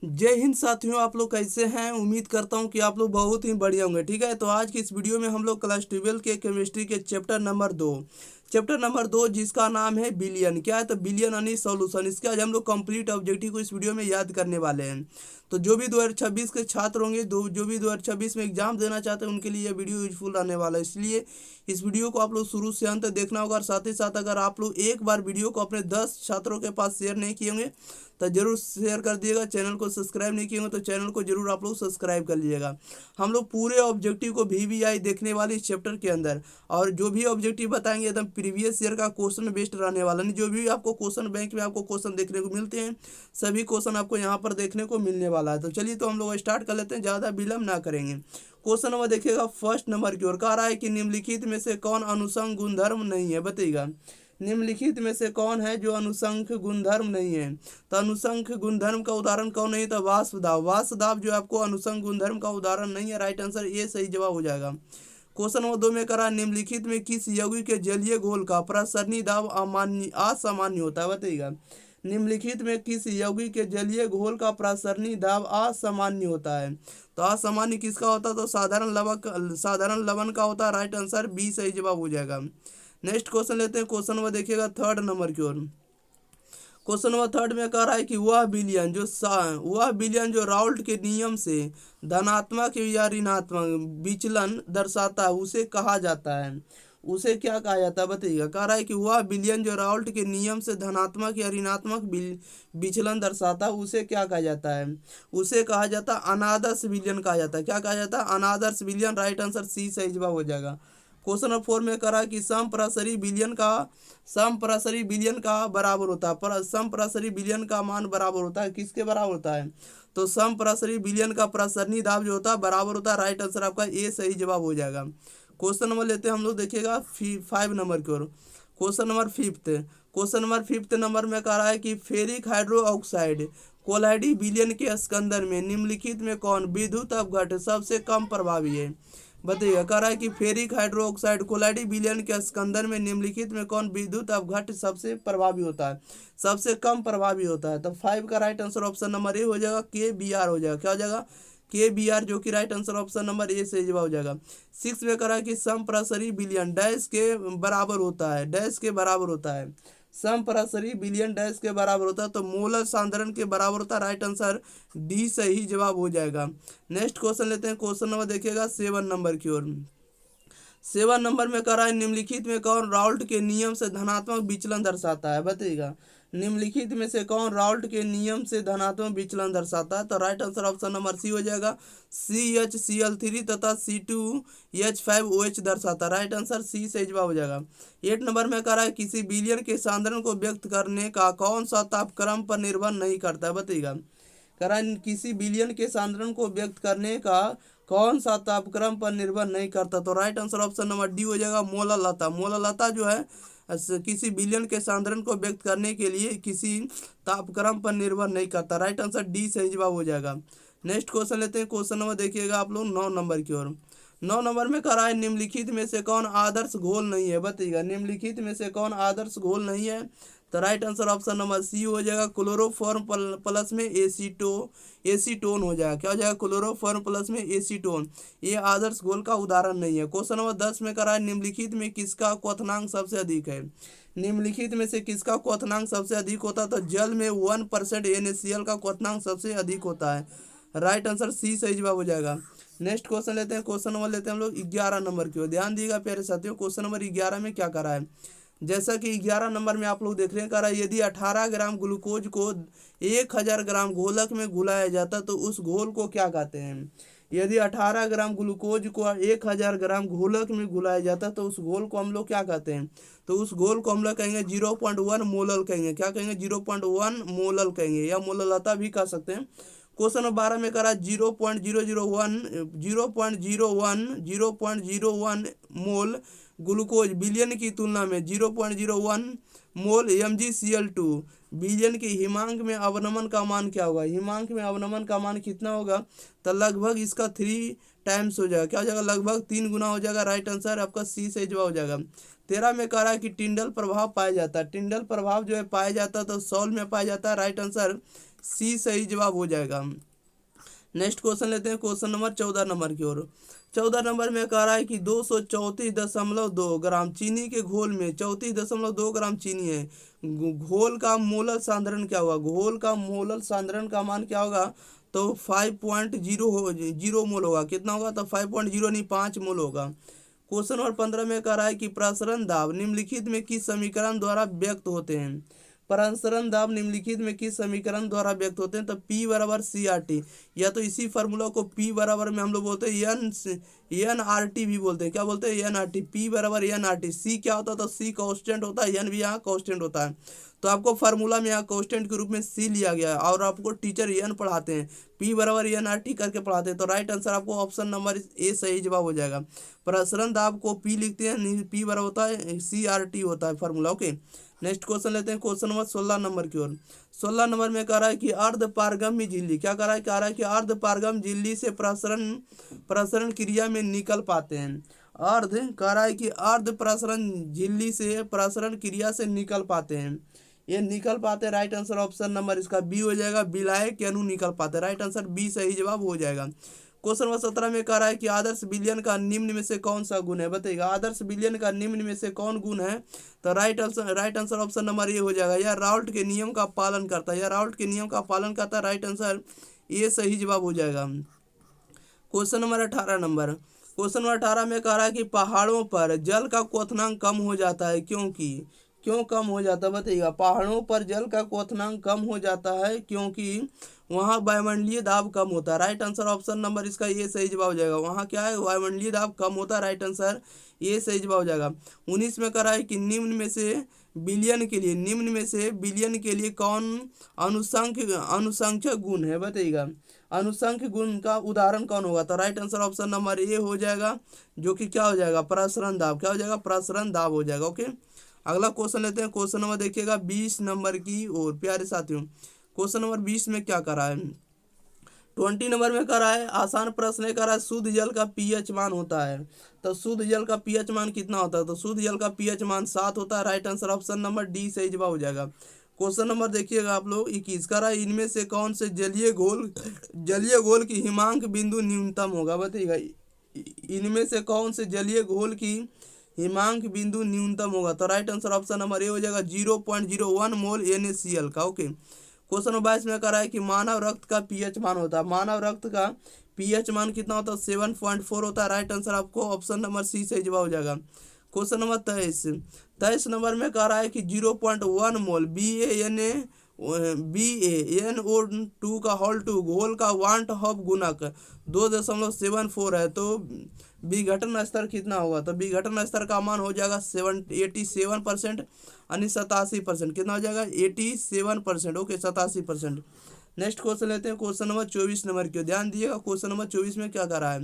जय हिंद साथियों, आप लोग कैसे हैं। उम्मीद करता हूं कि आप लोग बहुत ही बढ़िया होंगे। ठीक है, तो आज की इस वीडियो में हम लोग क्लास 12 के केमिस्ट्री के चैप्टर नंबर 2 जिसका नाम है बिलियन। क्या है तो बिलियन यानी सॉल्यूशन। इसके आज हम लोग कंप्लीट ऑब्जेक्टिव को इस वीडियो में याद करने वाले हैं। तो जो भी 2026 के छात्र होंगे, जो भी 2026 में एग्जाम देना चाहते हैं, उनके लिए यह वीडियो यूजफुल रहने वाला है। इसलिए इस वीडियो को आप लोग शुरू से अंत तक देखना होगा। और साथ ही साथ अगर आप लोग एक बार वीडियो को अपने 10 छात्रों के पास शेयर नहीं किए होंगे तो जरूर शेयर कर दिएगा। चैनल को सब्सक्राइब नहीं किए होंगे तो चैनल को जरूर आप लोग सब्सक्राइब कर लीजिएगा। हम लोग पूरे ऑब्जेक्टिव को VVI देखने वाले इस चैप्टर के अंदर, और जो भी ऑब्जेक्टिव बताएंगे एकदम प्रीवियस ईयर का क्वेश्चन बेस्ड रहने वाला। नहीं, जो भी आपको क्वेश्चन बैंक में आपको क्वेश्चन देखने को मिलते हैं, सभी क्वेश्चन आपको यहाँ पर देखने को मिलने वाला है। तो चलिए, तो हम लोग स्टार्ट कर लेते हैं, ज़्यादा विलम्ब ना करेंगे। क्वेश्चन नंबर देखिएगा, फर्स्ट नंबर की ओर कह रहा है कि निम्नलिखित में से कौन अनुसंग गुणधर्म नहीं है, बताइएगा। निम्नलिखित में से कौन है जो अनुसंख्य गुणधर्म नहीं है। तो अनुसंख्य गुणधर्म का उदाहरण कौन नहीं, तो वाष्प दाब। वाष्प दाब जो आपको अनुसंख्य गुणधर्म का उदाहरण नहीं है। राइट आंसर ये सही जवाब हो जाएगा। क्वेश्चन नंबर 2 में करा, निम्नलिखित में किस यौगिक के जलीय घोल का प्रसरणी दाब असामान्य होता है, बताइएगा। निम्नलिखित में किस यौगिक के जलीय घोल का प्रसरणी दाब असामान्य होता है। तो असामान्य किसका होता है, तो साधारण लवण का होता है। राइट आंसर बी सही जवाब हो जाएगा। नेक्स्ट क्वेश्चन लेते हैं। क्वेश्चन नंबर देखिएगा थर्ड नंबर की ओर। क्वेश्चन नंबर थर्ड में कह रहा है कि वह बिलियन जो राउल्ट के नियम से धनात्मक या ऋणात्मक विचलन दर्शाता है, उसे कहा जाता है। उसे क्या कहा जाता है, बताइएगा। कह रहा है कि वह बिलियन जो राउल्ट के नियम से धनात्मक या ऋणात्मक विचलन दर्शाता है, उसे क्या कहा जाता है। उसे कहा जाता है अनादर्श विलियन कहा जाता है। क्या कहा जाता है, अनादर्श विलियन। राइट आंसर सी सही जवाब हो जाएगा। क्वेश्चन नंबर 4 में करा कि समपराशरी बिलियन का बराबर होता है। पर समपराशरी बिलियन का मान बराबर होता है, किसके बराबर होता है, तो समपराशरी बिलियन का प्रसरणी दाब जो होता है बराबर होता है। राइट आंसर आपका ए सही जवाब हो जाएगा। क्वेश्चन नंबर लेते हैं हम लोग, देखिएगा 5 नंबर की ओर। क्वेश्चन नंबर फिफ्थ नंबर में कह रहा है कि फेरिक हाइड्रो ऑक्साइड कोलाइडी बिलियन के स्कंदर में निम्नलिखित में कौन विद्युत अपघट्ट सबसे कम प्रभावी है, बताइएगा। कह रहा है कि फेरिक हाइड्रो ऑक्साइड कोलाइडी बिलियन के स्कंदर में निम्नलिखित में कौन विद्युत अपघट्ट सबसे प्रभावी होता है, सबसे कम प्रभावी होता है। तो 5 का right answer option number A हो जाएगा, KBr हो जाएगा। क्या हो जाएगा, KBr, जो कि right answer option number A से जवाब हो जाएगा। 6 में करा कि समपराशरी बिलियन डैश के बराबर होता है, डैश के बराबर होता है। समपराशरी बिलियन डैश के बराबर होता है, तो मोलर सांद्रण के बराबर होता है। राइट आंसर डी सही जवाब हो जाएगा। नेक्स्ट क्वेश्चन लेते हैं। क्वेश्चन नंबर देखिएगा 7 नंबर की ओर। 7 नंबर में कह रहा है निम्नलिखित में कौन राउल्ट के नियम से धनात्मक विचलन दर्शाता है, बताइएगा। निम्नलिखित में से कौन राउल्ट के नियम से धनात्मक विचलन दर्शाता है, तो right answer option number C हो जाएगा। CHCl3 तथा C2H5OH दर्शाता है। राइट आंसर सी सही जवाब हो जाएगा। 8 नंबर में कह रहा है किसी बिलियन के सांद्रण को व्यक्त करने का कौन सा तापक्रम पर निर्भर नहीं करता है, बताइएगा। कह रहा है किसी बिलियन के सांद्रण को व्यक्त करने का कौन सा तापक्रम पर निर्भर नहीं करता, तो right answer option number D हो जाएगा, मोलालता। मोलालता जो है किसी बिलियन के सांद्रण को व्यक्त करने के लिए किसी तापक्रम पर निर्भर नहीं करता। राइट आंसर डी सही जवाब हो जाएगा। नेक्स्ट क्वेश्चन लेते हैं। क्वेश्चन नंबर देखिएगा आप लोग 9 नंबर की ओर। 9 नंबर में कह रहा है निम्नलिखित में से कौन आदर्श घोल नहीं है, बताइएगा। निम्नलिखित में से कौन आदर्श घोल नहीं है, तो right answer option number C हो जाएगा, क्लोरोफॉर्म प्लस में एसीटोन हो जाएगा। क्या हो जाएगा, क्लोरोफॉर्म प्लस में एसीटोन। ये आदर्श घोल का उदाहरण नहीं है। क्वेश्चन नंबर 10 में करा है निम्नलिखित में किसका क्वथनांक सबसे अधिक है। निम्नलिखित में से किसका क्वथनांक सबसे अधिक होता है, तो जल में 1% NaCl का क्वथनांक सबसे अधिक होता है। राइट आंसर सी सही जवाब हो जाएगा। नेक्स्ट क्वेश्चन लेते हैं। क्वेश्चन नंबर लेते हैं हम लोग 11 नंबर की ओर। ध्यान दिएगा प्यारे साथियों, क्वेश्चन नंबर 11 में क्या करा है। जैसा कि 11 नंबर में आप लोग देख रहे हैं, कह रहा है यदि 18 ग्राम ग्लूकोज को 1000 ग्राम घोलक में घुलाया जाता तो उस घोल को क्या कहते हैं। यदि 18 ग्राम ग्लूकोज को 1000 ग्राम घोलक में घुलाया जाता तो उस घोल को हम लोग क्या कहते हैं, तो उस घोल को हम लोग कहेंगे 0.1 मोलल कहेंगे। क्या कहेंगे, 0.1 मोलल कहेंगे, या मोललता भी कह सकते हैं। क्वेश्चन नंबर 12 में करा 0.001 मोल ग्लूकोज बिलियन की तुलना में 0.01 मोल MgCl2 बिलियन की हिमांक में अवनमन का मान क्या होगा। हिमांक में अवनमन का मान कितना होगा, तो लगभग इसका 3 टाइम्स हो जाएगा। क्या हो जाएगा, लगभग 3 गुना हो जाएगा। राइट आंसर आपका सी सही जवाब हो जाएगा। 13 में कह रहा है कि टिंडल प्रभाव पाया जाता है। टिंडल प्रभाव जो है पाया जाता है तो सॉल्ट में पाया जाता है। राइट आंसर सी सही जवाब हो जाएगा। नेक्स्ट क्वेश्चन लेते हैं, क्वेश्चन नंबर 14 नंबर की ओर। 14 नंबर में कह रहा है कि 234.2 ग्राम चीनी के घोल में 34.2 ग्राम चीनी है। घोल का मोलर सांद्रण क्या होगा? घोल का मोलर सांद्रण का मान क्या होगा? तो 5.0 मोल होगा। कितना होगा? तो 5.0 नहीं, 5 मोल होगा। क्वेश्चन नंबर 15 में कह रहा है कि प्रसरण दाब निम्नलिखित में किस समीकरण द्वारा व्यक्त होते हैं? प्रसरण दाब निम्नलिखित में किस समीकरण द्वारा व्यक्त होते हैं? तो P बराबर CRT, या तो इसी फार्मूला को P बराबर में हम लोग बोलते हैं NRT भी बोलते हैं। क्या बोलते हैं? NRT। P बराबर NRT। C क्या होता है? तो C कांस्टेंट होता है, N भी यहाँ कांस्टेंट होता है। तो आपको फार्मूला में यहाँ कांस्टेंट के रूप में C लिया गया है और आपको टीचर N पढ़ाते हैं, P बराबर NRT करके पढ़ाते हैं। तो राइट आंसर आपको ऑप्शन नंबर ए सही जवाब हो जाएगा। प्रसरण दाब को P लिखते हैं, P बराबर होता है CRT होता है फार्मूला। ओके, नेक्स्ट क्वेश्चन लेते हैं, क्वेश्चन नंबर 16 नंबर की ओर। 16 नंबर में कह रहा है कि अर्ध पारगम्य झिल्ली, क्या कह रहा है कि अर्ध पारगम्य झिल्ली से प्रसरण क्रिया में निकल पाते हैं। अर्ध कह रहा है कि अर्ध प्रसरण झिल्ली से प्रसरण क्रिया से निकल पाते हैं। ये निकल पाते, राइट आंसर ऑप्शन नंबर इसका बी हो जाएगा। विलायक अणु निकल पाते, राइट आंसर बी सही जवाब हो जाएगा। क्वेश्चन नंबर 17 में कह रहा है कि आदर्श विलयन का निम्न में से कौन सा गुण है? बताइएगा, आदर्श विलयन का निम्न में से कौन गुण है? तो right answer option number A हो जाएगा। यह राउल्ट के नियम का पालन करता है, यह राउल्ट के नियम का पालन करता है, राइट आंसर ये सही जवाब हो जाएगा। क्वेश्चन नंबर 18 में कह रहा है कि पहाड़ों पर जल का क्वथनांक कम हो जाता है, क्यों कम हो जाता है? बताइएगा, पहाड़ों पर जल का क्वथनांक कम हो जाता है क्योंकि वहाँ वायुमंडलीय दाब कम होता है, राइट आंसर ऑप्शन नंबर इसका ये सही जवाब हो जाएगा। वहाँ क्या है? वायुमंडलीय दाब कम होता है, राइट आंसर ये सही जवाब हो जाएगा। 19 में कह रहा है कि निम्न में से विलयन के लिए कौन अनुसंख्यक गुण है? बताइएगा, अनुसंख्य गुण का उदाहरण कौन होगा? तो right answer option number A हो जाएगा, जो कि क्या हो जाएगा? प्रसरण दाब। क्या हो जाएगा? प्रसरण दाब हो जाएगा। ओके, अगला क्वेश्चन लेते हैं, क्वेश्चन नंबर देखिएगा 20 नंबर की ओर। प्यारे साथियों, क्वेश्चन नंबर 20 में क्या कर रहा है? 20 नंबर में कर रहा है, आसान प्रश्न है, कर रहा है शुद्ध जल का पीएच मान होता है। तो शुद्ध जल का पीएच मान कितना होता है? तो शुद्ध जल का पीएच मान 7 होता है, right answer option number D सही जवाब हो जाएगा। क्वेश्चन नंबर देखिएगा आप लोग 21 का रहा है, इनमें से कौन से जलीय घोल की हिमांक बिंदु न्यूनतम होगा? बताइएगा, इनमें से कौन से जलीय घोल की हिमांक बिंदु न्यूनतम होगा? तो right answer option number A हो जाएगा 0.01 मोल NaCl का। ओके, क्वेश्चन नंबर 22 में कह रहा है कि मानव रक्त का पीएच मान होता है, मानव रक्त का पीएच मान कितना होता है? 7.4 होता है, राइट आंसर आपको ऑप्शन नंबर सी सही जवाब हो जाएगा। क्वेश्चन नंबर 23 नंबर में कह रहा है कि 0.1 मोल BaNO2 का होल टू घोल का वांट हॉफ गुणक 2.74 है, तो विघटन स्तर कितना होगा? तो विघटन स्तर का मान हो जाएगा 87%, यानी 87%। कितना हो जाएगा? 87%। ओके, 87%। नेक्स्ट क्वेश्चन लेते हैं, क्वेश्चन नंबर 24 नंबर की। ध्यान दिएगा, क्वेश्चन नंबर 24 में क्या कर रहा है?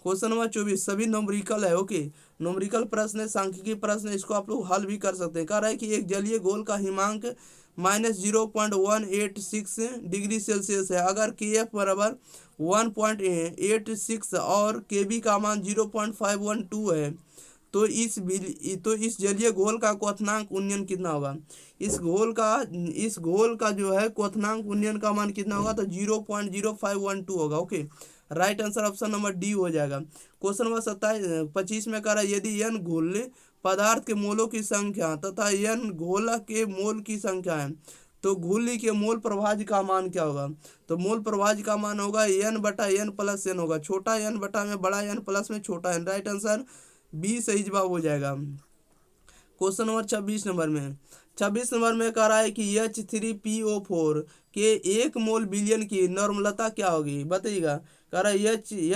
क्वेश्चन नंबर 24 सभी नोमरिकल है। ओके, नोमरिकल प्रश्न है, सांख्यिकी प्रश्न है, इसको आप लोग हल भी कर सकते हैं। कह रहा है कि एक जलीय घोल का हिमांक -0.186 डिग्री सेल्सियस है। अगर KF बराबर 1.86 और KB का मान 0.512 है, तो इस जलीय घोल का क्वथनांक उन्नयन कितना होगा? इस घोल का जो है क्वथनांक उन्नयन का मान कितना होगा? तो 0.0512 होगा। Okay, right answer option number D हो जाएगा। क्वेश्चन नंबर 25 में कह रहा है, यदि n घोल पदार्थ के मोलों की संख्या तथा n घोल के मोल की संख्या है, तो घुली के मोल प्रभाज का मान क्या होगा? तो मोल प्रभाज का मान होगा n/n+n होगा, छोटा n बटा में बड़ा n प्लस में छोटा n, राइट आंसर बी सही जवाब हो जाएगा। क्वेश्चन नंबर 26 नंबर में कह रहा है कि H3PO4 के 1 मोल विलयन की नॉर्मलता क्या होगी? बताइएगा, कह रहा है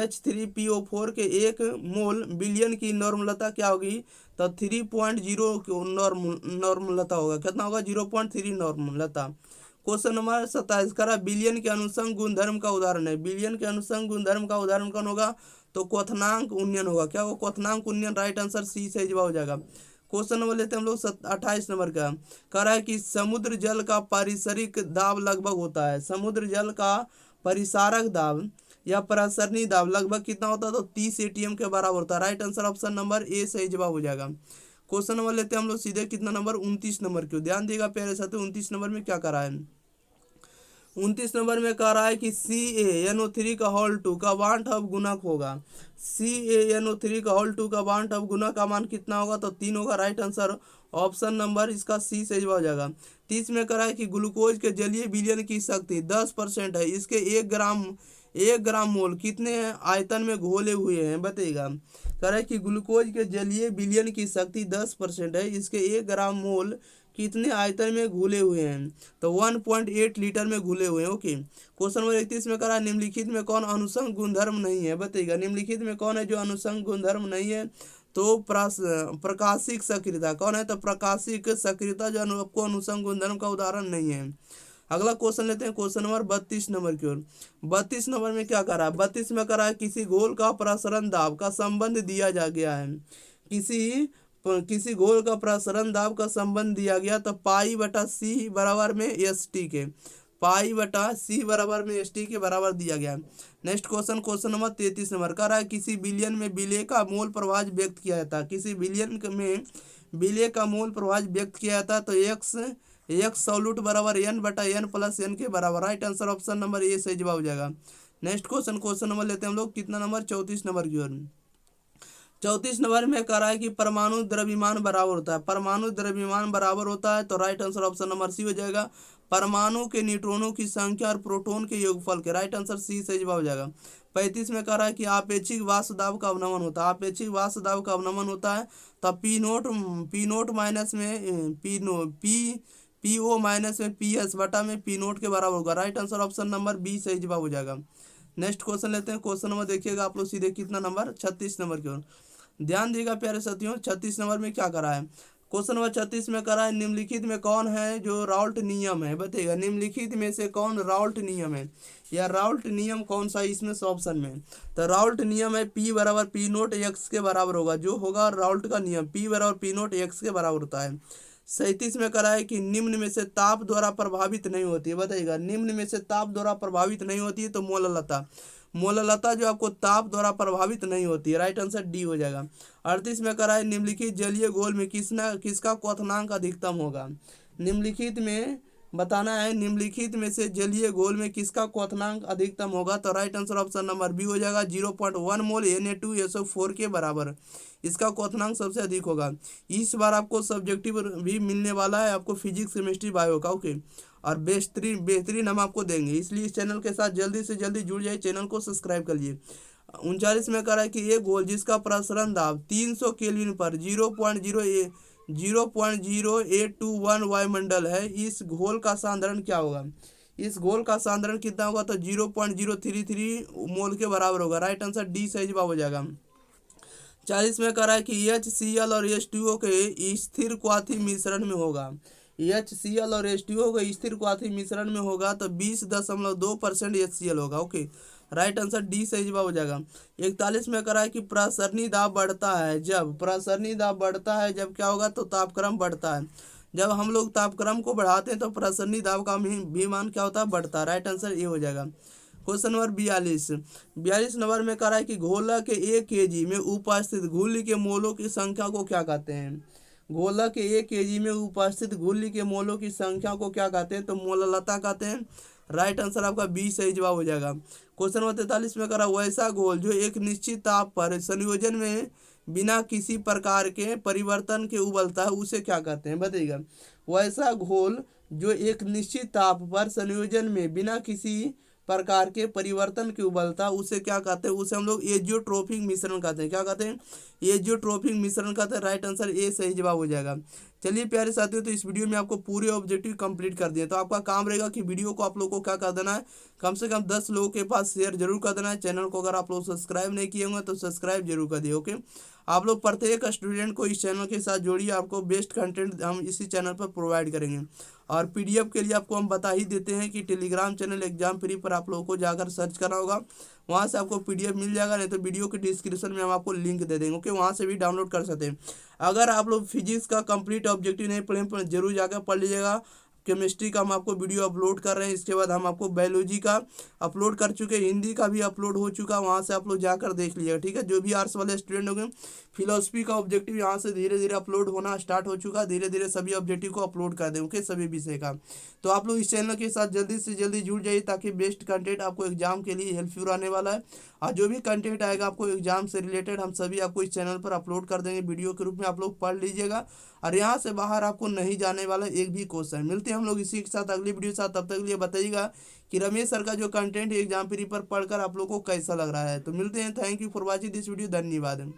H3PO4 के 1 मोल विलयन की नॉर्मलता क्या होगी? तो 3.0 नॉर्मलता होगा। कितना होगा? 0.3 नॉर्मलता। क्वेश्चन नंबर 27 कह रहा है विलयन के अनुसंग गुणधर्म का उदाहरण है। विलयन के अनुसंग गुणधर्म का उदाहरण कौन होगा? तो क्वथनांक उन्नयन होगा। क्या होगा? क्वथनांक उन्नयन, राइट आंसर सी सही जवाब हो जाएगा। क्वेश्चन नंबर लेते हैं हम लोग 28 नंबर का। कह रहा है कि समुद्र जल का पारिसरिक दाब लगभग होता है, समुद्र जल का परिसारक दाब या प्रसरणी दाब लगभग कितना होता है? तो 30 ATM के बराबर होता है, right answer option number A सही जवाब हो जाएगा। क्वेश्चन नंबर लेते हैं हम लोग सीधे कितना नंबर? 29 नंबर क्यों? ध्यान देगा प्यारे साथियों, 29 नंबर में क्या करा है? 29 नंबर में कह रहा है कि CaNO3 का होल 2 का वांट ऑफ गुणक होगा। CaNO3 का होल 2 का वांट ऑफ गुणक का मान कितना होगा, तो 3 होगा। राइट आंसर ऑप्शन नंबर इसका सी सही हो जाएगा। 30 में कह रहा है कि ग्लूकोज के जलीय विलयन की शक्ति 10% है, इसके 1 ग्राम मोल कितने आयतन में घोले हुए हैं, बताइएगा। कह रहा है कि ग्लूकोज के जलीय विलयन की शक्ति 10% है, इसके 1 ग्राम मोल कितने आयतन में घुले हुए हैं, तो 1.8 लीटर में घुले हुए हैं। ओके। क्वेश्चन नंबर 31 में कह रहा है निम्नलिखित में कौन अनुषंग गुणधर्म नहीं है, बताइएगा। निम्नलिखित में कौन है जो अनुषंग गुणधर्म नहीं है, तो प्रकाशिक सक्रियता कौन है, तो प्रकाशिक सक्रियता जो आपको अनुषंग गुणधर्म का उदाहरण नहीं है। अगला क्वेश्चन लेते हैं, क्वेश्चन नंबर 32 नंबर की ओर। 32 नंबर में क्या कर रहा है, 32 में कर रहा है किसी घोल का प्रसरण दाब का संबंध दिया जा गया है। किसी घोल का प्रसरण दाब का संबंध दिया गया, तो पाई बटा सी बराबर में एस टी के, पाई बटा सी बराबर में एस टी के बराबर दिया गया। Next question, question number 33 number का रहा है किसी बिलियन में विलेय का मोल प्रवाह व्यक्त किया जाता है। किसी बिलियन में विलेय का मोल प्रवाह व्यक्त किया जाता है, तो एक्स सॉल्यूट बराबर एन बटा एन प्लस एन के बराबर। Right answer option number A सही जवाब हो जाएगा। नेक्स्ट क्वेश्चन, क्वेश्चन नंबर लेते हैं हम लोग कितना नंबर, 34 नंबर की ओर। 34 नंबर में कह रहा है कि परमाणु द्रव्यमान बराबर होता है, परमाणु द्रव्यमान बराबर होता है, तो right answer option number C हो जाएगा। परमाणु के न्यूट्रॉनों की संख्या और प्रोटॉन के योगफल के। राइट आंसर सी सही जवाब हो जाएगा। 35 में कह रहा है कि आपेक्षिक वाष्प दाब का अवनमन होता है, आपेक्षिक वाष्प दाब का अवनमन होता है, तब पी नोट माइनस में पीओ माइनस में पीएस बटा में पी नोट के बराबर होगा। Right answer option number B सही जवाब हो जाएगा। नेक्स्ट क्वेश्चन लेते हैं, क्वेश्चन नंबर देखिएगा आप लोग सीधे कितना नंबर, 36 नंबर की ओर ध्यान देगा प्यारे साथियों। 36 नंबर में क्या करा है, क्वेश्चन नंबर 36 में करा है निम्नलिखित में कौन है जो राउल्ट नियम है, बताइएगा। निम्नलिखित में से कौन राउल्ट नियम है, या राउल्ट नियम कौन सा है इसमें से ऑप्शन में, तो राउल्ट नियम है पी बराबर पी नोट एक्स के बराबर होगा, जो होगा राउल्ट का नियम पी बराबर पी नोट एक्स के बराबर होता है। 37 में करा है कि निम्न में से ताप द्वारा प्रभावित नहीं होती है, बताइएगा। निम्न में से ताप द्वारा प्रभावित नहीं होती है, तो मोललता, मोललता जो आपको ताप द्वारा प्रभावित नहीं होती है। राइट आंसर डी हो जाएगा। 38 में करा है निम्नलिखित जलीय घोल में किसका क्वथनांक अधिकतम होगा, निम्नलिखित में बताना है, निम्नलिखित में से जलीय घोल में किसका क्वथनांक अधिकतम होगा, तो right answer option number B हो जाएगा। 0.1 मोल Na2SO4 के बराबर इसका क्वथनांक सबसे अधिक होगा। इस बार आपको सब्जेक्टिव भी मिलने वाला है, आपको फिजिक्स केमिस्ट्री बायो का। ओके, और बेहतरीन हम आपको देंगे, इसलिए इस चैनल के साथ जल्दी से जल्दी जुड़ जाइए, चैनल को सब्सक्राइब कर लिए। 39 में कह रहा है कि एक घोल जिसका प्रसरण दाब 300 केल्विन पर 0.0821 वायुमंडल है, इस घोल का सांद्रण क्या होगा, इस घोल का सांद्रण कितना होगा, तो 0.033 मोल के बराबर होगा। राइट आंसर डी सही जवाब हो जाएगा। 40 में कह रहा है कि HCl और H2O के स्थिर क्वाथी मिश्रण में होगा, HCl और H2O के स्थिर क्वाथी मिश्रण में होगा, तो 20.2% HCl होगा। ओके, राइट आंसर डी सही जवाब हो जाएगा। 41 में कह रहा है कि प्रसरणी दाब बढ़ता है जब, प्रसरणी दाब बढ़ता है जब क्या होगा, तो तापक्रम बढ़ता है। जब हम लोग तापक्रम को बढ़ाते हैं तो प्रसरणी दाब का भी मान क्या होता है, बढ़ता है। राइट आंसर ये हो जाएगा। क्वेश्चन नंबर 42 नंबर में कह रहा है कि घोला के 1 kg में उपस्थित घुल्ली के मोलों की संख्या को क्या कहते हैं, घोला के 1 kg में उपस्थित घुल्ली के मोलों की संख्या को क्या कहते हैं, तो मोललता कहते हैं। राइट आंसर आपका बी सही जवाब हो जाएगा। क्वेश्चन नंबर 43 में कह रहा है वैसा घोल जो एक निश्चित ताप पर संयोजन में बिना किसी प्रकार के परिवर्तन के उबलता है, उसे क्या कहते हैं, बताइएगा। वैसा घोल जो एक निश्चित ताप पर संयोजन में बिना किसी प्रकार के परिवर्तन के उबलता, उसे क्या कहते हैं, उसे हम लोग एजियोट्रोपिक मिश्रण कहते हैं। क्या कहते हैं, एजियोट्रोपिक मिश्रण कहते हैं। राइट आंसर ए सही जवाब हो जाएगा। चलिए प्यारे साथियों, तो इस वीडियो में आपको पूरे ऑब्जेक्टिव कंप्लीट कर दिए, तो आपका काम रहेगा कि वीडियो को आप लोगों को क्या कर देना है, कम से कम 10 लोगों के पास शेयर जरूर कर देना है। चैनल को अगर आप लोग सब्सक्राइब नहीं किए होंगे तो सब्सक्राइब जरूर कर दिए। ओके, आप लोग प्रत्येक स्टूडेंट को इस चैनल के साथ जोड़िए, आपको बेस्ट कंटेंट हम इसी चैनल पर प्रोवाइड करेंगे। और PDF के लिए आपको हम बता ही देते हैं कि टेलीग्राम चैनल एग्जाम फ्री पर आप लोगों को जाकर सर्च करना होगा, वहाँ से आपको PDF मिल जाएगा, नहीं तो वीडियो के डिस्क्रिप्शन में हम आपको लिंक दे देंगे। ओके, वहाँ से भी डाउनलोड कर सकते हैं। अगर आप लोग फिजिक्स का कंप्लीट ऑब्जेक्टिव नहीं पढ़े जरूर जाकर पढ़ लीजिएगा। केमिस्ट्री का हम आपको वीडियो अपलोड कर रहे हैं। इसके बाद हम आपको बायोलॉजी का अपलोड कर चुके हैं, हिंदी का भी अपलोड हो चुका, वहाँ से आप लोग जाकर देख लीजिएगा, ठीक है। जो भी आर्ट्स वाले स्टूडेंट होंगे, फिलोसफी का ऑब्जेक्टिव यहाँ से धीरे धीरे अपलोड होना स्टार्ट हो चुका, धीरे धीरे सभी ऑब्जेक्टिव को अपलोड कर देंगे, सभी विषय का। तो आप लोग इस चैनल के साथ जल्दी से जल्दी जुड़ जाइए, ताकि बेस्ट कंटेंट आपको एग्जाम के लिए हेल्पफुल आने वाला है। और जो भी कंटेंट आएगा आपको एग्जाम से रिलेटेड, हम सभी आपको इस चैनल पर अपलोड कर देंगे वीडियो के रूप में, आप लोग पढ़ लीजिएगा। और यहाँ से बाहर आपको नहीं जाने वाला एक भी क्वेश्चन। मिलते हैं हम लोग इसी के साथ अगली वीडियो के साथ, तब तक के लिए बताइएगा कि रमेश सर का जो कंटेंट है एग्जाम पेपर पढ़कर आप लोग को कैसा लग रहा है। तो मिलते हैं, thank you for watching this video, धन्यवाद।